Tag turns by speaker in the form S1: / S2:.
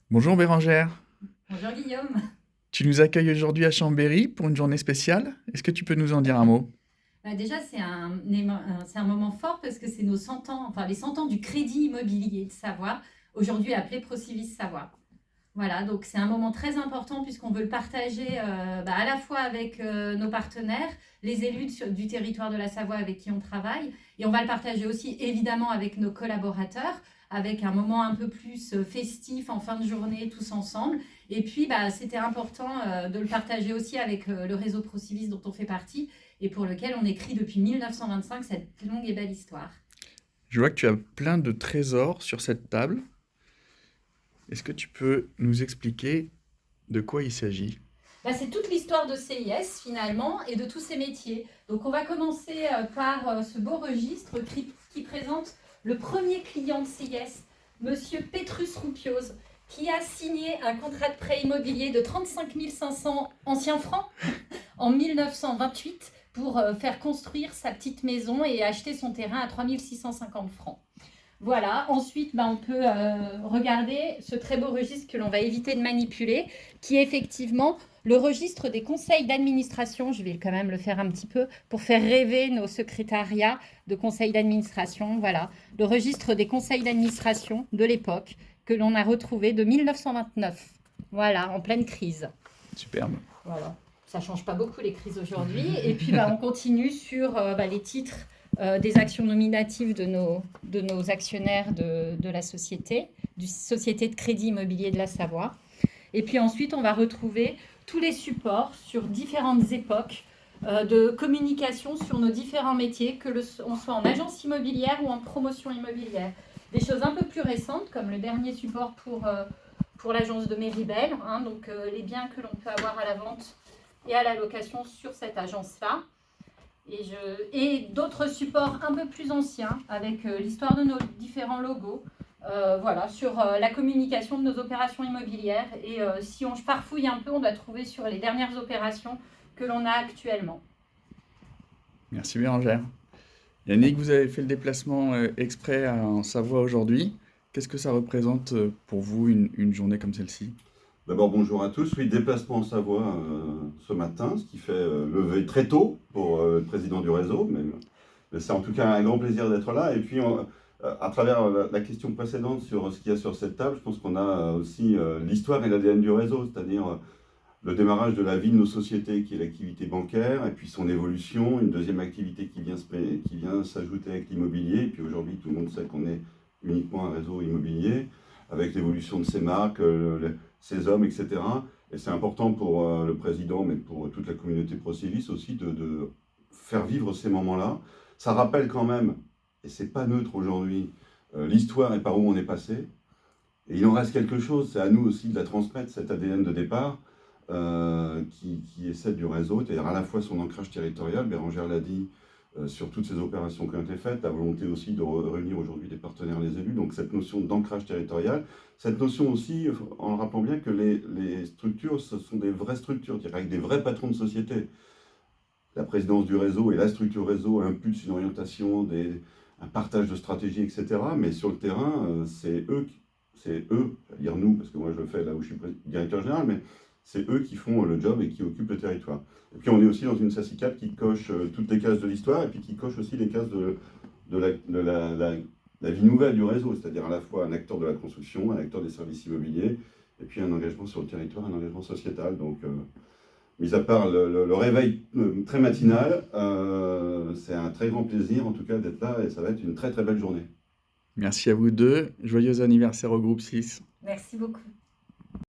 S1: Bonjour Bérangère,
S2: Bonjour Guillaume.
S1: tu nous accueilles aujourd'hui à Chambéry pour une journée spéciale. Est-ce que tu peux nous en dire un mot?
S2: Déjà, c'est un moment fort parce que c'est nos 100 ans, enfin les 100 ans du Crédit Immobilier de Savoie, aujourd'hui appelé Procivis Savoie. Voilà, donc c'est un moment très important puisqu'on veut le partager à la fois avec nos partenaires, les élus du territoire de la Savoie avec qui on travaille, et on va le partager aussi évidemment avec nos collaborateurs, avec un moment un peu plus festif en fin de journée tous ensemble. Et puis c'était important de le partager aussi avec le réseau Procivis dont on fait partie et pour lequel on écrit depuis 1925 cette longue et belle histoire.
S1: Je vois que tu as plein de trésors sur cette table. Est-ce que tu peux nous expliquer de quoi il s'agit?
S2: C'est toute l'histoire de CIS finalement et de tous ces métiers. Donc on va commencer par ce beau registre qui présente le premier client de CIS, Monsieur Petrus Roupios, qui a signé un contrat de prêt immobilier de 35 500 anciens francs en 1928 pour faire construire sa petite maison et acheter son terrain à 3 650 francs. Voilà, ensuite on peut regarder ce très beau registre que l'on va éviter de manipuler, qui est effectivement le registre des conseils d'administration. Je vais quand même le faire un petit peu pour faire rêver nos secrétariats de conseils d'administration. Voilà, le registre des conseils d'administration de l'époque que l'on a retrouvé de 1929. Voilà, en pleine crise.
S1: Superbe.
S2: Voilà. Ça ne change pas beaucoup les crises aujourd'hui. Et puis, on continue sur les titres des actions nominatives de nos actionnaires de la société, du Société de crédit immobilier de la Savoie. Et puis ensuite, on va retrouver tous les supports sur différentes époques de communication sur nos différents métiers, on soit en agence immobilière ou en promotion immobilière. Des choses un peu plus récentes, comme le dernier support pour l'agence de Méribel, hein, donc les biens que l'on peut avoir à la vente et à la location sur cette agence-là. Et d'autres supports un peu plus anciens avec l'histoire de nos différents logos, voilà, sur la communication de nos opérations immobilières. Et si on farfouille un peu, on va trouver sur les dernières opérations que l'on a actuellement.
S1: Merci Bérangère. Yannick, vous avez fait le déplacement exprès en Savoie aujourd'hui. Qu'est-ce que ça représente pour vous une journée comme celle-ci?
S3: D'abord, bonjour à tous. Oui, déplacement en Savoie ce matin, ce qui fait lever très tôt pour le président du réseau. Mais c'est en tout cas un grand plaisir d'être là. Et puis, à travers la question précédente sur ce qu'il y a sur cette table, je pense qu'on a aussi l'histoire et l'ADN du réseau, c'est-à-dire le démarrage de la vie de nos sociétés, qui est l'activité bancaire, et puis son évolution, une deuxième activité qui vient s'ajouter avec l'immobilier. Et puis aujourd'hui, tout le monde sait qu'on est uniquement un réseau immobilier, avec l'évolution de ses marques, ses hommes, etc. Et c'est important pour le président, mais pour toute la communauté Procivis aussi, de faire vivre ces moments-là. Ça rappelle quand même, et c'est pas neutre aujourd'hui, l'histoire et par où on est passé. Et il en reste quelque chose, c'est à nous aussi de la transmettre, cet ADN de départ, qui est celle du réseau, c'est-à-dire à la fois son ancrage territorial, Bérangère l'a dit, sur toutes ces opérations qui ont été faites, la volonté aussi de réunir aujourd'hui des partenaires, les élus, donc cette notion d'ancrage territorial, cette notion aussi, en rappelant bien que les structures, ce sont des vraies structures, avec des vrais patrons de société. La présidence du réseau et la structure réseau impulsent une orientation, un partage de stratégie, etc. Mais sur le terrain, c'est eux, c'est-à-dire nous, parce que moi je le fais là où je suis directeur général, mais c'est eux qui font le job et qui occupent le territoire. Et puis on est aussi dans une SACICAP qui coche toutes les cases de l'histoire et puis qui coche aussi les cases de la vie nouvelle du réseau, c'est-à-dire à la fois un acteur de la construction, un acteur des services immobiliers, et puis un engagement sur le territoire, un engagement sociétal. Donc, mis à part le réveil très matinal, c'est un très grand plaisir en tout cas d'être là et ça va être une très très belle journée.
S1: Merci à vous deux. Joyeux anniversaire au groupe 6.
S2: Merci beaucoup.